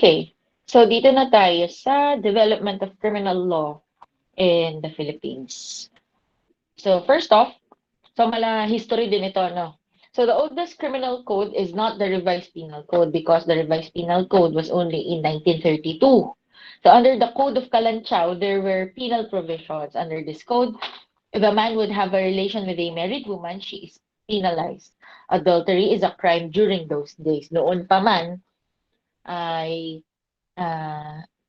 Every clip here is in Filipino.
Okay, so dito na tayo sa development of criminal law in the Philippines. So first off, so mala history din ito, no? So the oldest criminal code is not the revised penal code because the revised penal code was only in 1932. So under the Code of Kalanchaw, there were penal provisions. Under this code, if a man would have a relation with a married woman, she is penalized. Adultery is a crime during those days. Noon pa man ay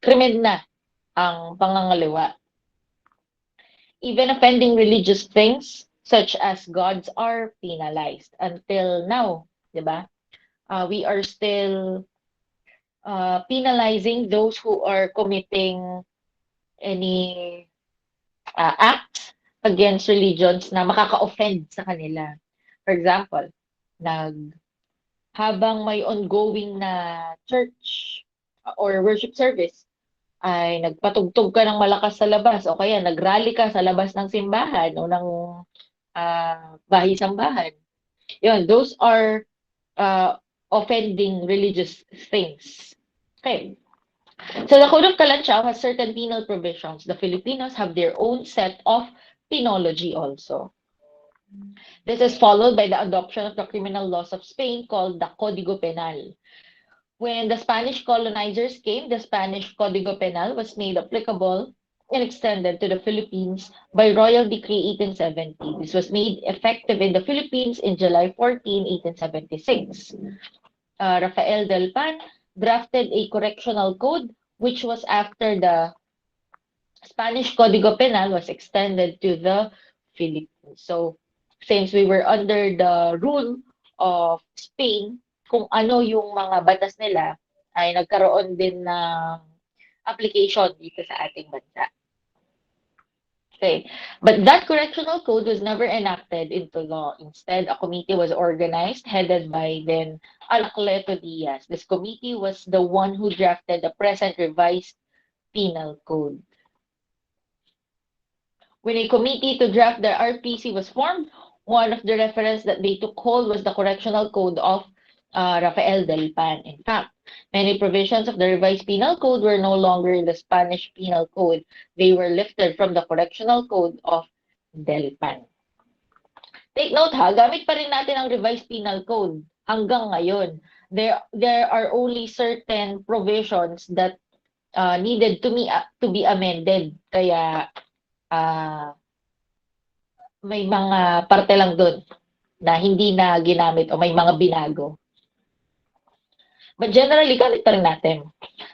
krimen na ang pangangaliwa. Even offending religious things such as gods are penalized until now, 'di ba? We are still penalizing those who are committing any acts against religions na makaka-offend sa kanila. For example, nag habang may ongoing na church or worship service, ay nagpatugtog ka ng malakas sa labas o kaya nag-rally ka sa labas ng simbahan o ng bahay-sambahan. Yun, those are offending religious things. Okay. So the Code of Kalanchaw has certain penal provisions. The Filipinos have their own set of penology also. This is followed by the adoption of the criminal laws of Spain called the Código Penal. When the Spanish colonizers came, the Spanish Código Penal was made applicable and extended to the Philippines by Royal Decree 1870. This was made effective in the Philippines in July 14, 1876. Rafael del Pan drafted a correctional code which was after the Spanish Código Penal was extended to the Philippines. So, since we were under the rule of Spain, kung ano yung mga batas nila ay nagkaroon din ng application dito sa ating bansa. Okay. But that correctional code was never enacted into law. Instead, a committee was organized, headed by then Anacleto Diaz. This committee was the one who drafted the present revised penal code. When a committee to draft the RPC was formed, one of the reference that they took hold was the correctional code of Rafael del Pan. In fact, many provisions of the revised penal code were no longer in the Spanish penal code. They were lifted from the correctional code of del Pan. Take note ha, gamit pa rin natin ang revised penal code hanggang ngayon. There are only certain provisions that needed to be amended. Kaya may mga parte lang doon na hindi na ginamit o may mga binago. But generally, gamit pa rin natin.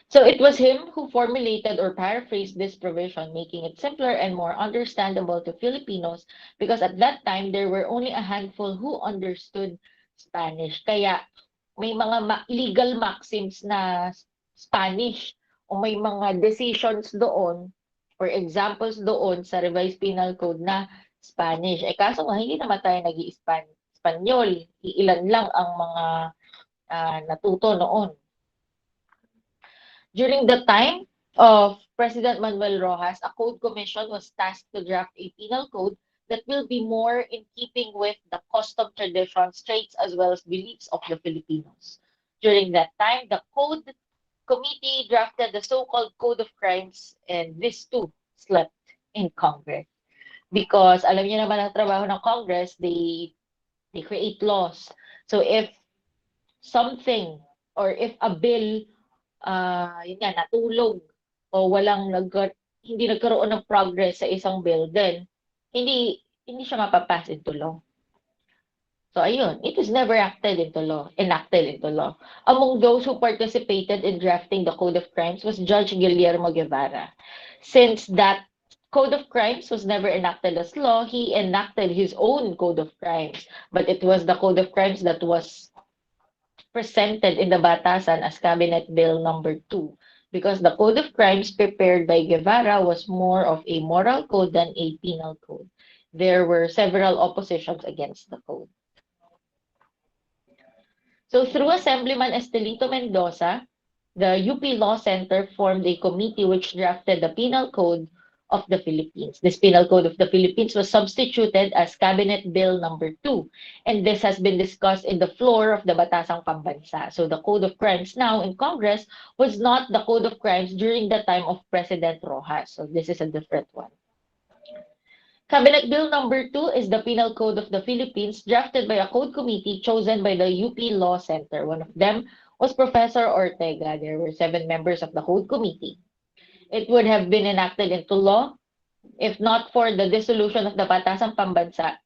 So it was him who formulated or paraphrased this provision, making it simpler and more understandable to Filipinos because at that time, there were only a handful who understood Spanish. Kaya may mga legal maxims na Spanish o may mga decisions doon or examples doon sa revised penal code na Spanish. Eh kaso nga, hindi naman tayo nag-i-Espanyol. Iilan lang ang mga natuto noon. During the time of President Manuel Rojas, a code commission was tasked to draft a penal code that will be more in keeping with the custom, traditions, traits, as well as beliefs of the Filipinos. During that time, the code committee drafted the so-called Code of Crimes, and this too slept in Congress. Because alam niyo naman ang trabaho ng Congress, they create laws. So if something or if a bill yun nga, natulog o hindi nagkaroon ng progress sa isang bill, then hindi siya mapapass into law. So ayun, it was never enacted into law. Among those who participated in drafting the Code of Crimes was Judge Guillermo Guevara. Since that Code of Crimes was never enacted as law, he enacted his own Code of Crimes. But it was the Code of Crimes that was presented in the Batasan as Cabinet Bill number 2 because the Code of Crimes prepared by Guevara was more of a moral code than a penal code. There were several oppositions against the code. So through Assemblyman Estelito Mendoza, the UP Law Center formed a committee which drafted the penal code of the Philippines. This Penal Code of the Philippines was substituted as Cabinet Bill number 2, and this has been discussed in the floor of the Batasang Pambansa. So the Code of Crimes now in Congress was not the Code of Crimes during the time of President Rojas. So this is a different one. Cabinet Bill number 2 is the Penal Code of the Philippines, drafted by a code committee chosen by the UP Law Center. One of them was Professor Ortega. There were 7 members of the code committee. It would have been enacted into law if not for the dissolution of the Batasang Pambansa,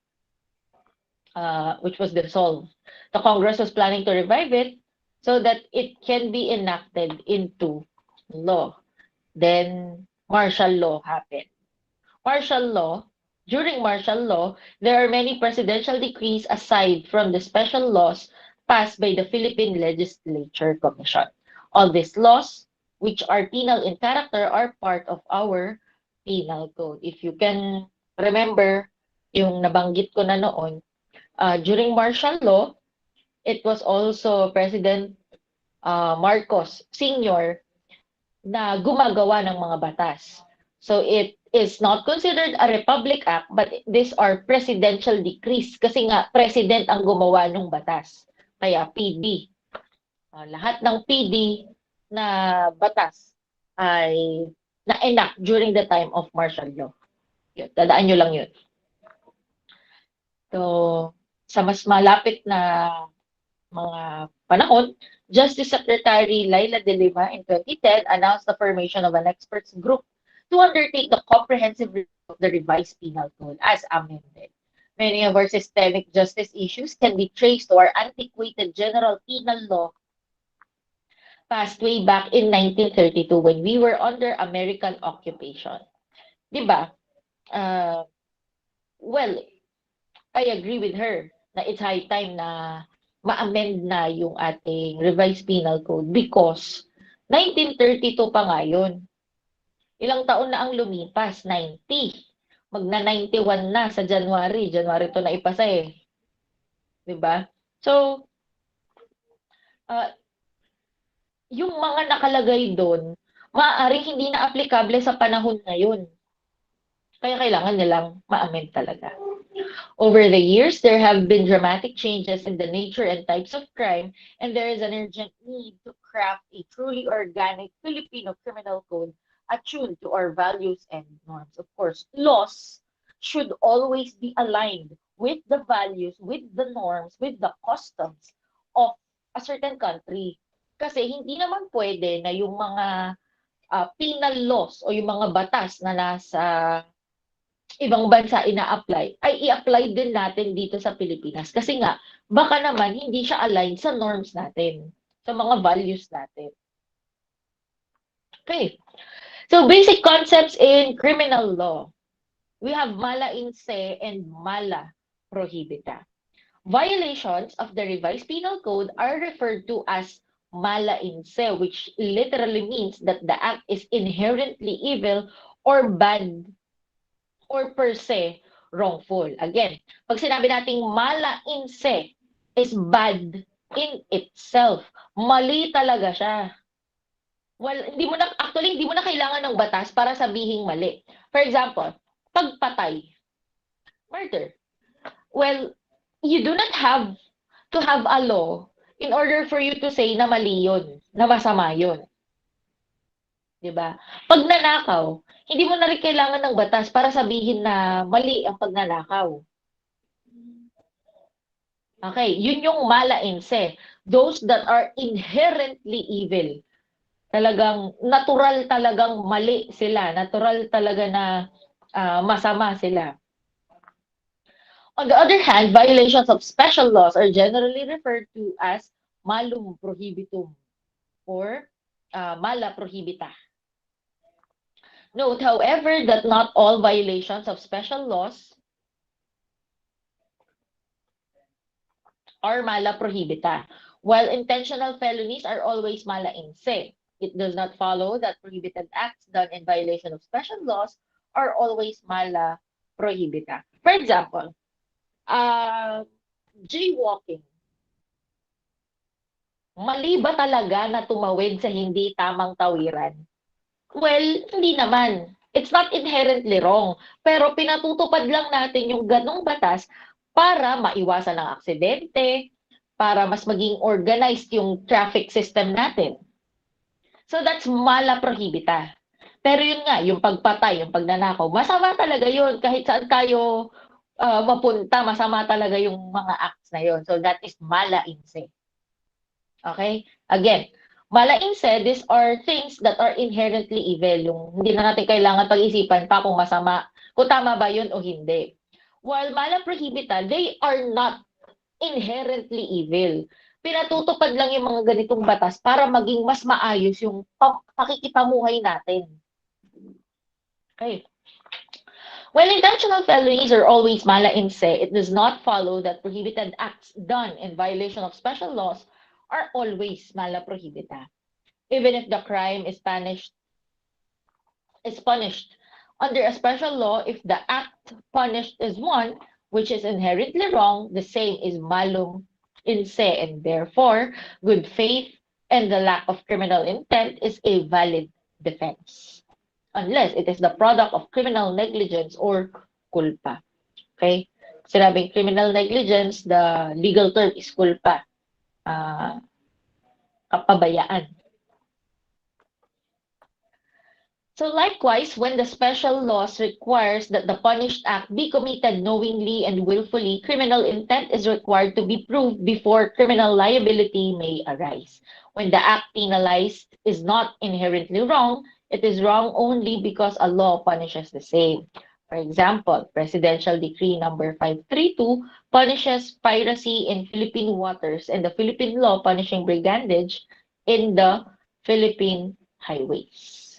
which was dissolved. The Congress was planning to revive it so that it can be enacted into law. Then martial law happened. Martial law, during martial law, there are many presidential decrees aside from the special laws passed by the Philippine Legislature Commission. All these laws, which are penal in character, are part of our penal code. If you can remember, yung nabanggit ko na noon, during martial law, it was also President Marcos Sr. na gumagawa ng mga batas. So it is not considered a Republic Act, but these are presidential decrees kasi nga president ang gumawa ng batas. Kaya PD. Lahat ng PD na batas ay na-enact during the time of martial law. Yun, tandaan nyo lang yun. So, sa mas malapit na mga panahon, Justice Secretary Laila De Lima in 2010 announced the formation of an experts group to undertake the comprehensive review of the revised penal code as amended. Many of our systemic justice issues can be traced to our antiquated general penal law passed way back in 1932 when we were under American occupation. Diba? Well, I agree with her na it's high time na ma-amend na yung ating revised penal code because 1932 pa nga yun. Ilang taon na ang lumipas? 90. Magna-91 na sa January. January to na ipasa eh. Diba? So, yung mga nakalagay doon, maaaring hindi na aplikable sa panahon ngayon. Kaya kailangan nilang ma-amend talaga. Over the years, there have been dramatic changes in the nature and types of crime, and there is an urgent need to craft a truly organic Filipino criminal code attuned to our values and norms. Of course, laws should always be aligned with the values, with the norms, with the customs of a certain country. Kasi hindi naman pwede na yung mga penal laws o yung mga batas na nasa ibang bansa ina-apply, ay i-apply din natin dito sa Pilipinas. Kasi nga, baka naman hindi siya aligned sa norms natin, sa mga values natin. Okay. So, basic concepts in criminal law. We have mala in se and mala prohibita. Violations of the revised penal code are referred to as mala in se, which literally means that the act is inherently evil or bad or per se wrongful. Again, pag sinabi nating mala in se is bad in itself. Mali talaga siya. Well, hindi mo na kailangan ng batas para sabihing mali. For example, pagpatay, murder. Well, you do not have to have a law in order for you to say na mali yun, na masama yun. Diba? Pag nanakaw, hindi mo na rin kailangan ng batas para sabihin na mali ang pagnanakaw. Okay, yun yung mala in se. Those that are inherently evil. Talagang natural talagang mali sila. Natural talaga na masama sila. On the other hand, violations of special laws are generally referred to as malum prohibitum or mala prohibita. Note, however, that not all violations of special laws are mala prohibita, while intentional felonies are always mala in se. It does not follow that prohibited acts done in violation of special laws are always mala prohibita. For example, jaywalking. Mali ba talaga na tumawid sa hindi tamang tawiran? Well, hindi naman. It's not inherently wrong, pero pinatutupad lang natin yung ganong batas para maiwasan ang aksidente, para mas maging organized yung traffic system natin. So that's mala prohibita. Pero yun nga, yung pagpatay, yung pagnanakaw, masama talaga yun. Kahit saan tayo mapunta, masama talaga yung mga acts na yun. So that is mala inse. Okay? Again, mala inse, these are things that are inherently evil. Yung hindi na natin kailangan pag-isipan pa kung masama, kung tama ba yun o hindi. While mala prohibita, they are not inherently evil. Pinatutupad lang yung mga ganitong batas para maging mas maayos yung pakikipamuhay natin. Okay. While intentional felonies are always mala in se, it does not follow that prohibited acts done in violation of special laws are always mala prohibita, even if the crime is punished under a special law. If the act punished is one which is inherently wrong, the same is malum in se, and therefore good faith and the lack of criminal intent is a valid defense, unless it is the product of criminal negligence or culpa. Okay? Sinabing criminal negligence, the legal term is culpa. Kapabayaan. So likewise, when the special laws requires that the punished act be committed knowingly and willfully, criminal intent is required to be proved before criminal liability may arise. When the act penalized is not inherently wrong, it is wrong only because a law punishes the same. For example, Presidential Decree number 532 punishes piracy in Philippine waters and the Philippine law punishing brigandage in the Philippine highways.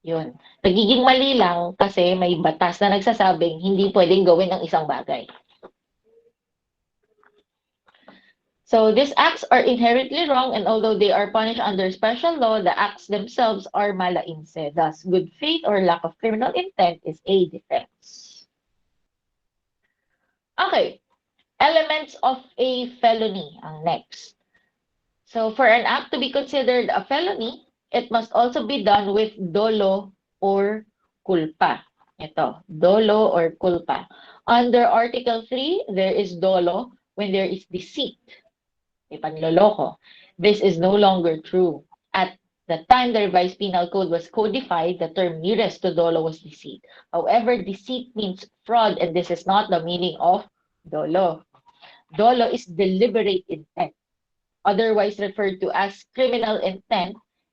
Yun. Nagiging mali lang kasi may batas na nagsasabing hindi pwedeng gawin ang isang bagay. So these acts are inherently wrong, and although they are punished under special law, the acts themselves are mala inse. Thus, good faith or lack of criminal intent is a defense. Okay. Elements of a felony ang next. So for an act to be considered a felony, it must also be done with dolo or culpa. Ito, dolo or culpa. Under Article 3, there is dolo when there is deceit. May panloloko. This is no longer true. At the time the revised penal code was codified, the term nearest to dolo was deceit. However, deceit means fraud, and this is not the meaning of dolo. Dolo is deliberate intent, otherwise referred to as criminal intent,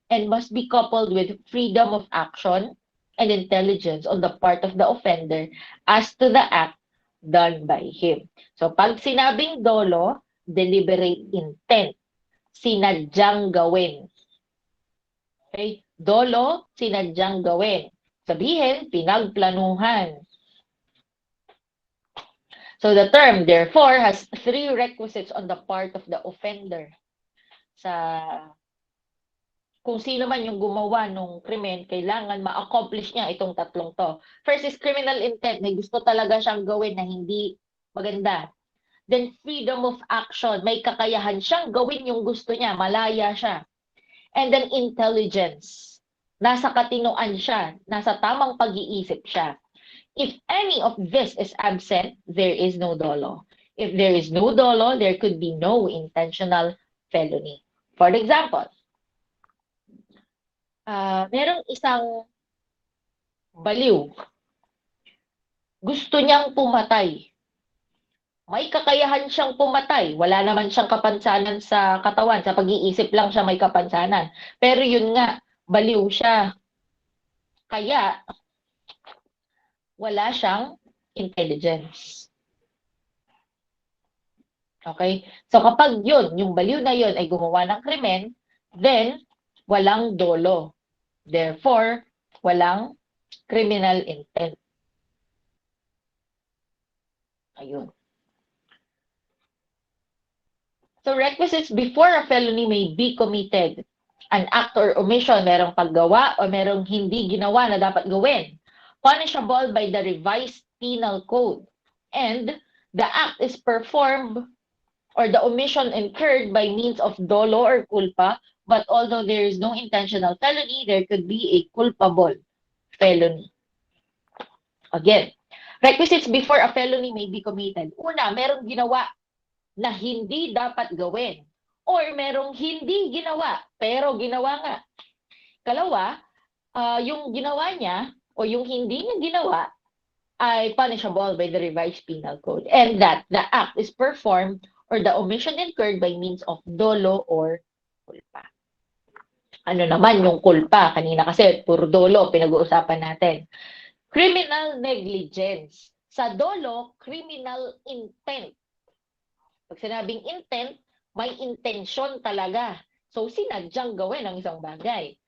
and must be coupled with freedom of action and intelligence on the part of the offender as to the act done by him. So pag sinabing dolo, deliberate intent, sinadyang gawin. Okay? Dolo, sinadyang gawin. Sabihin, pinagplanuhan. So the term, therefore, has three requisites on the part of the offender. Sa kung sino man yung gumawa ng krimen, kailangan ma-accomplish niya itong tatlong to. First is criminal intent. May gusto talaga siyang gawin na hindi maganda. Then freedom of action. May kakayahan siyang gawin yung gusto niya. Malaya siya. And then intelligence. Nasa katinoan siya. Nasa tamang pag-iisip siya. If any of this is absent, there is no dolo. If there is no dolo, there could be no intentional felony. For example, merong isang baliw. Gusto niyang pumatay. May kakayahan siyang pumatay. Wala naman siyang kapansanan sa katawan. Sa pag-iisip lang siya may kapansanan. Pero yun nga, baliw siya. Kaya, wala siyang intelligence. Okay? So kapag yun, yung baliw na yun ay gumawa ng krimen, then walang dolo. Therefore, walang criminal intent. Ayun. So requisites before a felony may be committed. An act or omission, merong paggawa o merong hindi ginawa na dapat gawin. Punishable by the revised penal code. And the act is performed or the omission incurred by means of dolo or culpa But although there is no intentional felony, there could be a culpable felony. Again, requisites before a felony may be committed. Una, merong ginawa na hindi dapat gawin. Or merong hindi ginawa, pero ginawa nga. Kalawa, yung ginawa niya o yung hindi niya ginawa ay punishable by the revised penal code. And that the act is performed or the omission incurred by means of dolo or culpa. Ano naman yung culpa? Kanina kasi puro dolo pinag-uusapan natin. Criminal negligence. Sa dolo, criminal intent. Pag sinabing intent, may intensyon talaga. So, sinadyang gawin ang isang bagay.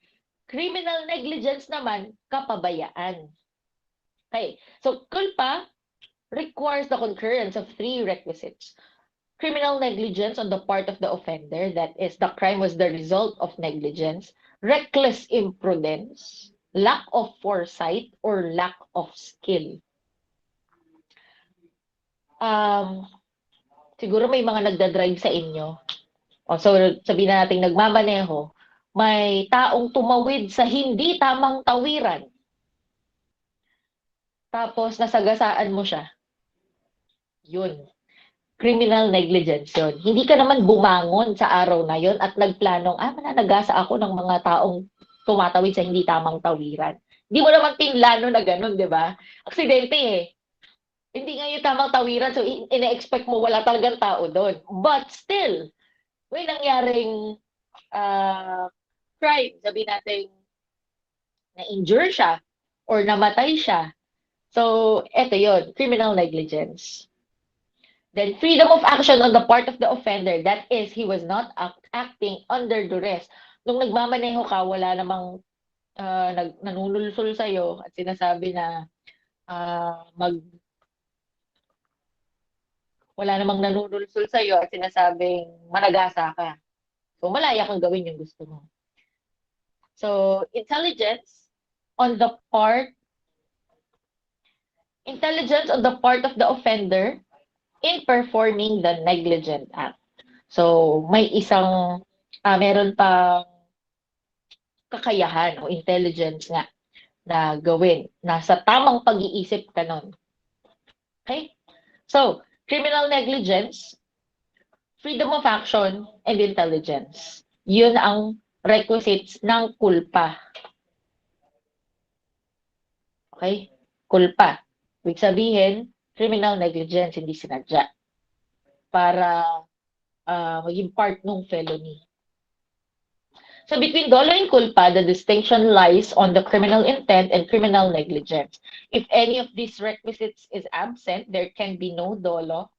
Criminal negligence naman, kapabayaan. Okay. So, culpa requires the concurrence of three requisites. Criminal negligence on the part of the offender, that is, the crime was the result of negligence. Reckless imprudence, lack of foresight, or lack of skill. Siguro may mga nagdadrive sa inyo. So, sabihin na natin nagmamaneho, may taong tumawid sa hindi tamang tawiran. Tapos, nasagasaan mo siya. Yun. Criminal negligence yun. Hindi ka naman bumangon sa araw na yun at nagplanong, mananagasa ako ng mga taong tumatawid sa hindi tamang tawiran. Hindi mo naman pinlano na ganun, di ba? Aksidente eh. Hindi nga yung tamang tawiran, so ina-expect mo wala talagang tao doon. But still, may nangyaring crime, sabi natin, na-injure siya or namatay siya. So, eto yon, criminal negligence. Then, freedom of action on the part of the offender, that is, he was not acting under duress. Nung nagmamaneho ka, wala namang nanunulsul sa'yo at sinasabi na wala namang nanunulsul sa'yo at sinasabing managasa ka. So, malaya kang gawin yung gusto mo. So, intelligence on the part of the offender in performing the negligent act. So, may isang, meron pang kakayahan o intelligence nga na gawin. Nasa tamang pag-iisip ka nun. Okay? So, criminal negligence, freedom of action, and intelligence. Yun ang requisites ng culpa. Okay? Culpa. Ibig sabihin, criminal negligence, hindi sinadya. Para maging part ng felony. So between dolo and culpa, the distinction lies on the criminal intent and criminal negligence. If any of these requisites is absent, there can be no dolo.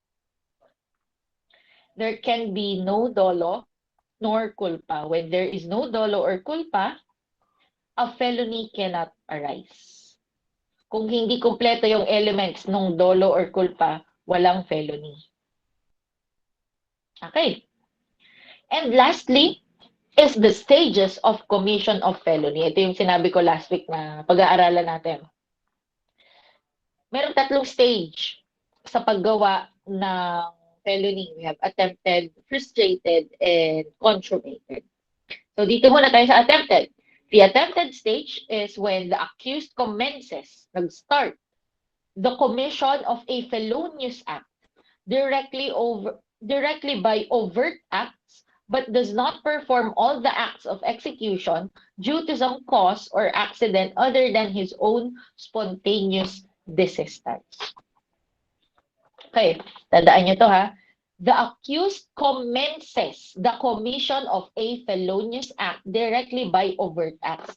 There can be no dolo nor culpa. When there is no dolo or culpa, a felony cannot arise. Kung hindi kumpleto yung elements ng dolo or culpa, walang felony. Okay. And lastly, is the stages of commission of felony. Ito yung sinabi ko last week na pag-aaralan natin. Merong tatlong stage sa paggawa ng felony. We have attempted, frustrated, and consummated. So dito muna tayo sa attempted. The attempted stage is when the accused commences, nag-start, the commission of a felonious act directly by overt acts, but does not perform all the acts of execution due to some cause or accident other than his own spontaneous desistance. Okay, tandaan nyo to ha. The accused commences the commission of a felonious act directly by overt acts.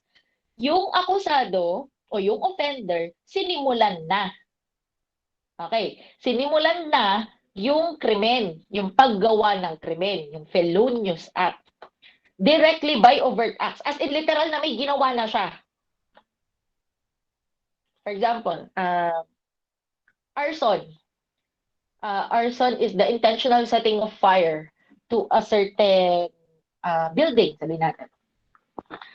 Yung akusado o yung offender, sinimulan na. Okay, sinimulan na yung krimen, yung paggawa ng krimen, yung felonious act, directly by overt acts, as in literal na may ginawa na siya. For example, arson. Arson is the intentional setting of fire to a certain building, sabi natin.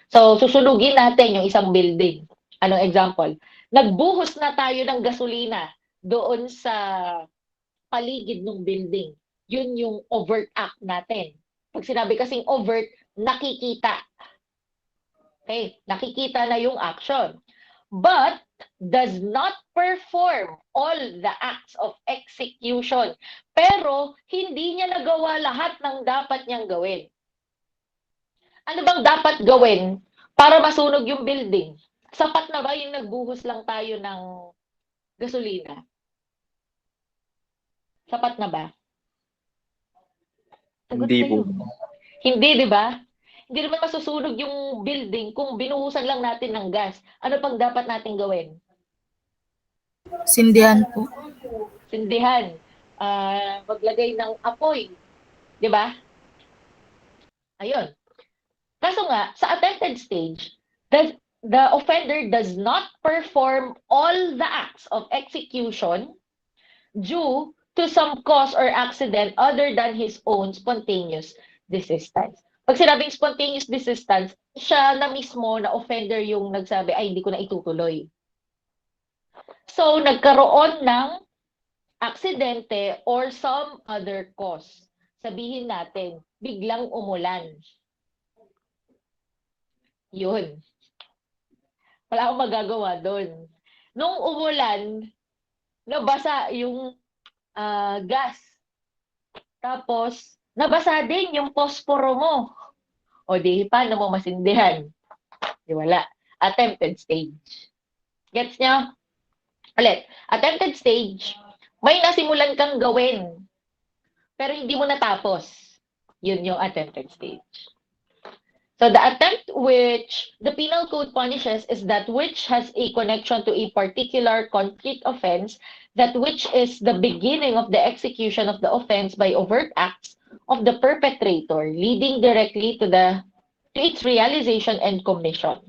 So, susunugin natin yung isang building. Anong example? Nagbuhos na tayo ng gasolina doon sa paligid ng building. Yun yung overt act natin. Pag sinabi kasing overt, nakikita. Okay, nakikita na yung action. But does not perform all the acts of execution. Pero hindi niya nagawa lahat ng dapat niyang gawin. Ano bang dapat gawin para masunog yung building? Sapat na ba yung nagbuhos lang tayo ng gasolina? Sapat na ba? Sagot Hindi po. kayo. Hindi, di ba? Hindi naman masusunog yung building kung binuhusan lang natin ng gas. Ano pang dapat natin gawin? Sindihan po. Sindihan. Maglagay ng apoy. Di ba? Ayun. Kaso nga, sa attempted stage, the offender does not perform all the acts of execution due to some cause or accident other than his own spontaneous desistance. Pag sinabing spontaneous desistance, siya na mismo na offender yung nagsabi, ay, hindi ko na itutuloy. So, nagkaroon ng aksidente or some other cause. Sabihin natin, biglang umulan. Yun. Wala akong magagawa doon. Nung umulan, nabasa yung gas. Tapos, nabasa din yung posporo mo. O di, paano mo masindihan? Di wala. Attempted stage. Gets nyo? Ulit. Attempted stage, may nasimulan kang gawin, pero hindi mo natapos. Yun yung attempted stage. So the attempt which the penal code punishes is that which has a connection to a particular concrete offense, that which is the beginning of the execution of the offense by overt acts of the perpetrator, leading directly to its realization and commission.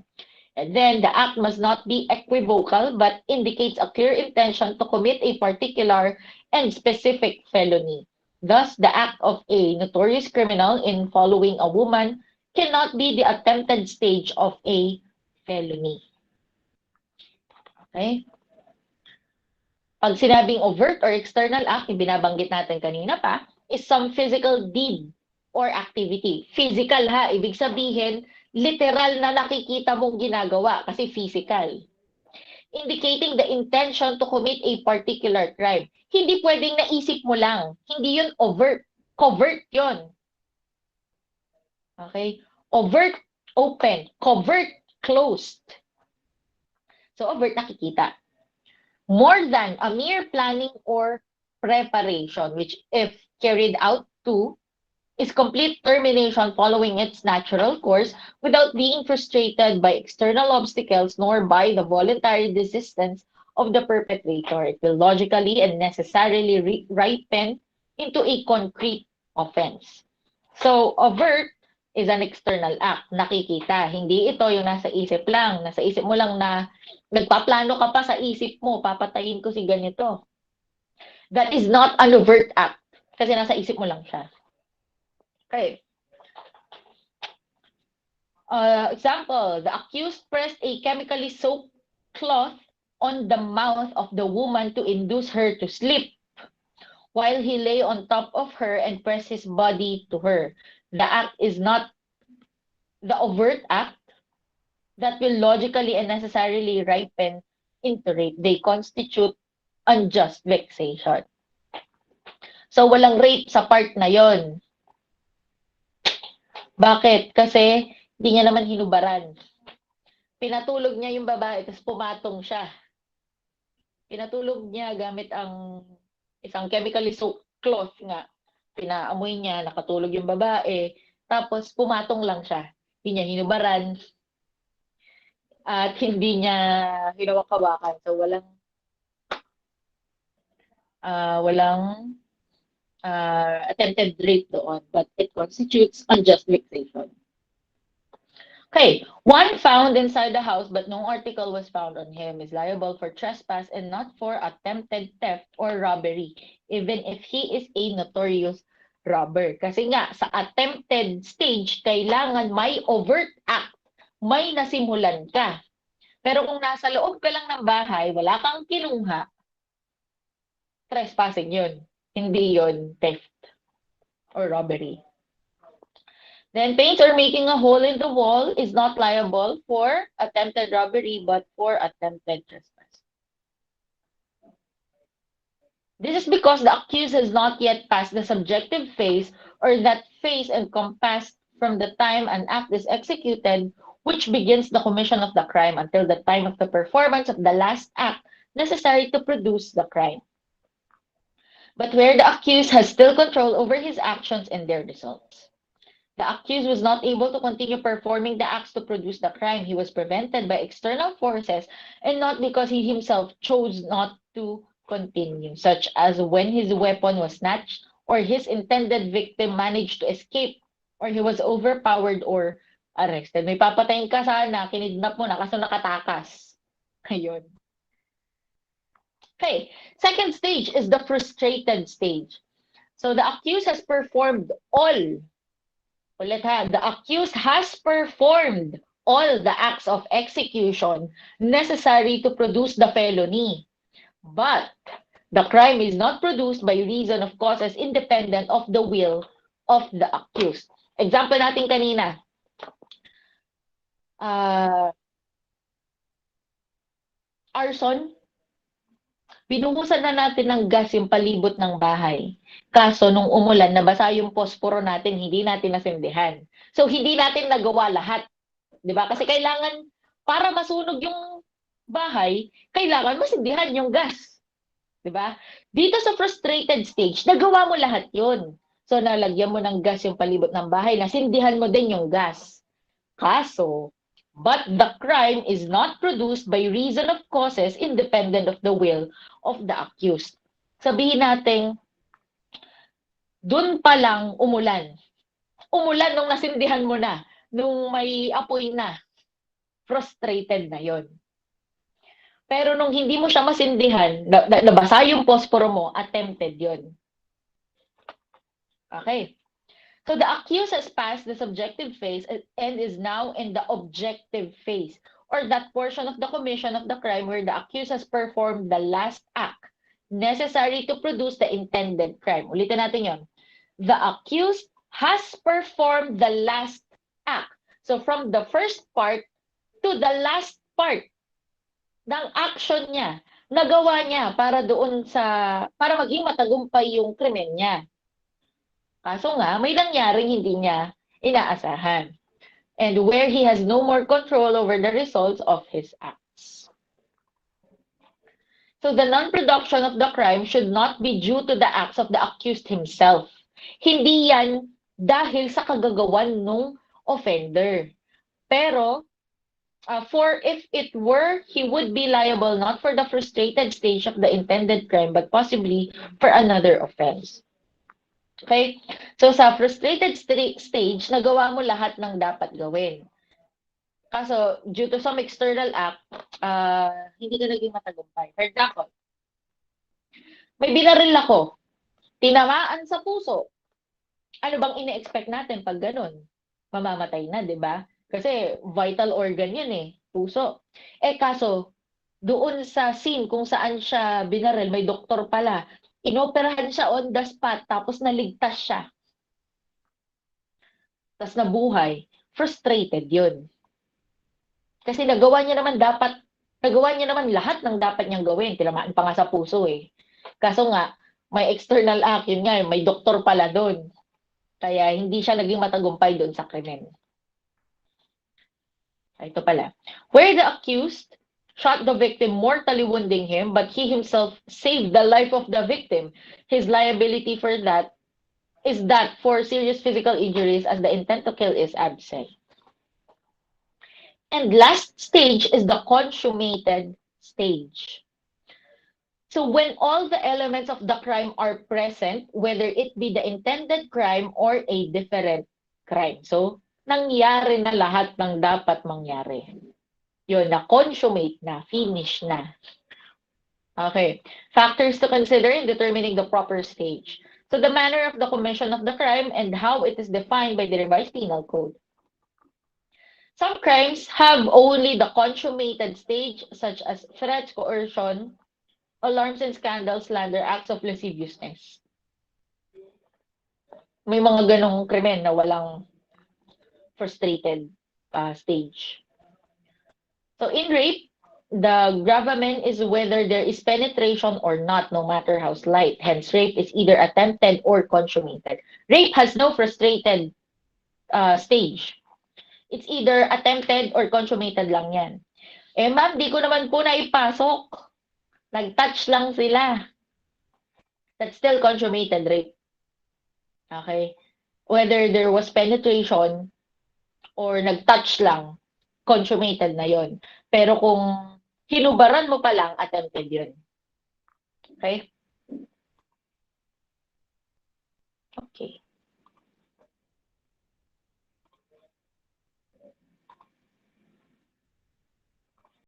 And then the act must not be equivocal but indicates a clear intention to commit a particular and specific felony. Thus, the act of a notorious criminal in following a woman cannot be the attempted stage of a felony. Okay? Pag sinabing overt or external act, yung binabanggit natin kanina pa, is some physical deed or activity. Physical ha, ibig sabihin, literal na nakikita mong ginagawa kasi physical. Indicating the intention to commit a particular crime. Hindi pwedeng naisip mo lang. Hindi yun overt. Covert yun. Okay? Overt, open. Covert, closed. So, overt, nakikita. More than a mere planning or preparation, which if carried out to, is complete termination following its natural course without being frustrated by external obstacles nor by the voluntary desistance of the perpetrator. It will logically and necessarily ripen into a concrete offense. So, overt is an external act. Nakikita. Hindi ito yung nasa isip lang. Nasa isip mo lang na nagpaplano ka pa sa isip mo, papatayin ko si ganito. That is not an overt act. Kasi nasa isip mo lang siya. Okay. Example, the accused pressed a chemically soaked cloth on the mouth of the woman to induce her to sleep while he lay on top of her and pressed his body to her. The act is not the overt act that will logically and necessarily ripen into rape. They constitute unjust vexation. So, walang rape sa part na yon. Bakit? Kasi hindi niya naman hinubaran. Pinatulog niya yung babae, tapos pumatong siya. Pinatulog niya gamit ang isang chemically soaked cloth nga. Pinaamoy niya, nakatulog yung babae, tapos pumatong lang siya. Hindi niya hinubaran, at hindi niya hinawak-hawakan. So, walang attempted rape doon, but it constitutes unjust vexation. Okay, one found inside the house but no article was found on him is liable for trespass and not for attempted theft or robbery, even if he is a notorious robber. Kasi nga, sa attempted stage, kailangan may overt act, may nasimulan ka. Pero kung nasa loob ka lang ng bahay, wala kang kinuha, trespassing yun. Hindi yun theft or robbery. Then paints or making a hole in the wall is not liable for attempted robbery but for attempted trespass. This is because the accused has not yet passed the subjective phase, or that phase encompassed from the time an act is executed, which begins the commission of the crime, until the time of the performance of the last act necessary to produce the crime, but where the accused has still control over his actions and their results. The accused was not able to continue performing the acts to produce the crime. He was prevented by external forces, and not because he himself chose not to continue, such as when his weapon was snatched, or his intended victim managed to escape, or he was overpowered or arrested. May papatayin ka sana, kinidnap mo na, kaso nakatakas. Ayun. Okay, second stage is the frustrated stage. So the accused has performed all Ulit ha, the accused has performed all the acts of execution necessary to produce the felony, but the crime is not produced by reason of causes independent of the will of the accused. Example natin kanina, uh, arson, binuhusan na natin ng gas yung palibot ng bahay. Kaso nung umulan, nabasa yung posporo natin, hindi natin nasindihan. So hindi natin nagawa lahat. 'Di ba? Kasi kailangan para masunog yung bahay, kailangan masindihan yung gas, 'di ba? Dito sa frustrated stage, nagawa mo lahat 'yun. So nalagyan mo ng gas yung palibot ng bahay, nasindihan mo din yung gas. Kaso, but the crime is not produced by reason of causes independent of the will of the accused. Sabihin natin, dun pa lang umulan. Umulan nung nasindihan mo na, nung may apoy na, frustrated na yon. Pero nung hindi mo siya masindihan, nabasa yung posporo mo, attempted yon. Okay. So the accused has passed the subjective phase and is now in the objective phase, or that portion of the commission of the crime where the accused has performed the last act necessary to produce the intended crime. Ulitin natin yon. The accused has performed the last act. So from the first part to the last part ng action niya, nagawa niya para maging matagumpay yung krimen niya. Kaso nga, may nangyaring hindi niya inaasahan. And where he has no more control over the results of his acts. So the non-production of the crime should not be due to the acts of the accused himself. Hindi yan dahil sa kagagawan ng offender. Pero, for if it were, he would be liable not for the frustrated stage of the intended crime, but possibly for another offense. Okay? So, sa frustrated stage, nagawa mo lahat ng dapat gawin. Kaso, due to some external act, hindi ka naging matagumpay. For example, may binaril ako, tinamaan sa puso. Ano bang ine-expect natin pag ganun? Mamamatay na, di ba? Kasi vital organ yan eh, puso. Kaso, doon sa scene kung saan siya binaril, may doktor pala. Inoperahan siya on the spot, tapos naligtas siya. Tapos nabuhay. Frustrated yun. Kasi nagawa niya naman lahat ng dapat niyang gawin. Tinamaan pa nga sa puso eh. Kaso nga, may external act, yun nga, may doktor pala doon. Kaya hindi siya naging matagumpay doon sa krimen. Ito pala. Where the accused shot the victim, mortally wounding him, but he himself saved the life of the victim, his liability for that is that for serious physical injuries as the intent to kill is absent. And last stage is the consummated stage. So when all the elements of the crime are present, whether it be the intended crime or a different crime. So, nangyari na lahat ng dapat mangyari. Yun, na-consummate na, finish na. Okay. Factors to consider in determining the proper stage. So, the manner of the commission of the crime and how it is defined by the revised penal code. Some crimes have only the consummated stage, such as threats, coercion, alarms and scandals, slander, acts of lasciviousness. May mga ganong krimen na walang frustrated stage. So in rape, the gravamen is whether there is penetration or not, no matter how slight. Hence, rape is either attempted or consummated. Rape has no frustrated stage. It's either attempted or consummated lang yan. Eh ma'am, di ko naman po naipasok. Nag-touch lang sila. That's still consummated rape. Okay? Whether there was penetration or nag-touch lang, consummated na yon. Pero kung hinubaran mo pa lang, attempted yun. Okay? Okay.